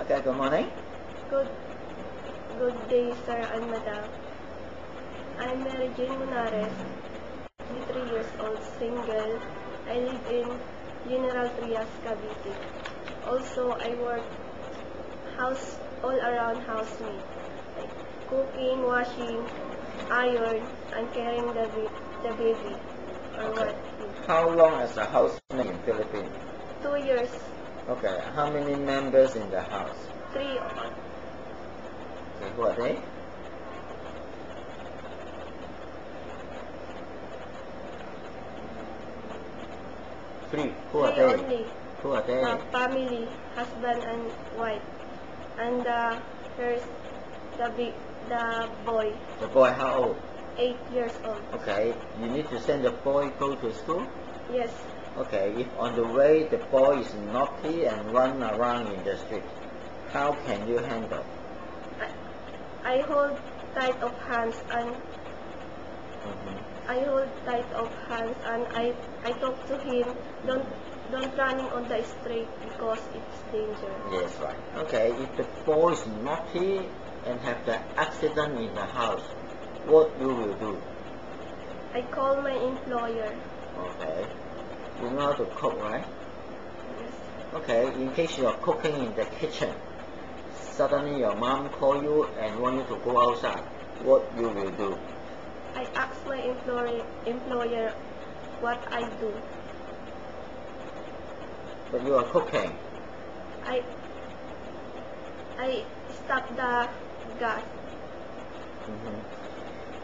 Okay, good morning. Good, good day, sir and madam. I'm Mary Jane Munares, 23 years old, single. I live in General Trias, Cavite. Also, I work all-around housemaid, like cooking, washing, iron, and carrying the baby, or Okay. what. How long as a housemaid in Philippines? 2 years, Okay, how many members in the house? 3, Okay, who are they? Three. Who are 3 they? only. Who are they? Family, husband and wife, and first the boy, The boy, how old? 8 years old. Okay, you need to send the boy go to school? Yes, Okay, if on the way the boy is naughty and run around in the street, how can you handle? I hold tight of hands and Mhm. I talk to him. Don't running on the street because it's danger. Yes, right. Okay, if the boy is naughty and have the accident in the house, what you will do? I call my employer. Okay, you know how to cook, right? Yes. Okay, in case you are cooking in the kitchen, suddenly your mom call you and want you to go outside, what you will do? I ask my employer what I do. But you are cooking. I stop the gas. Mhm.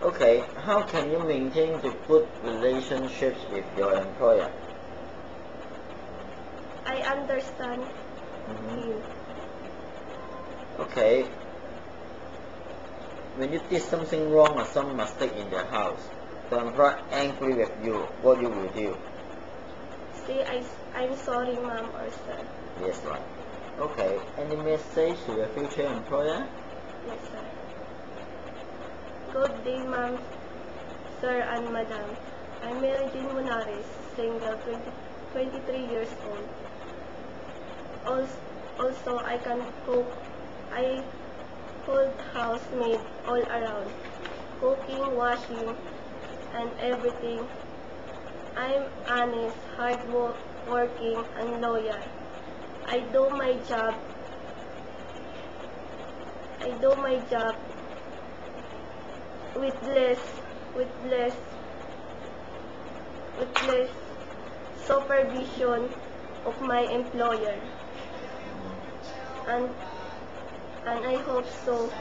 Okay, how can you maintain the good relationships with your employer? I understand Mhm. him. Okay, when you did something wrong or some mistake in the house, the employer angry with you, what you will do? Say I'm sorry, ma'am or sir. Yes, right. Okay, any message to your future employer? Yes, sir. Good day, ma'am, sir, and madam. I'm Mary Jane Munares, single, 23 years old. Also, I can cook. I hold housemaid all around, cooking, washing, and everything. I'm honest, hardworking, and loyal. I do my job. I do my job with with less, less supervision of my employer, and I hope so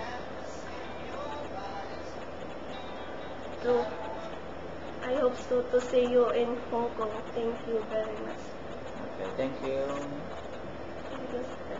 to see you in Hong Kong. Thank you very much. Okay, thank you. Thank you, sir.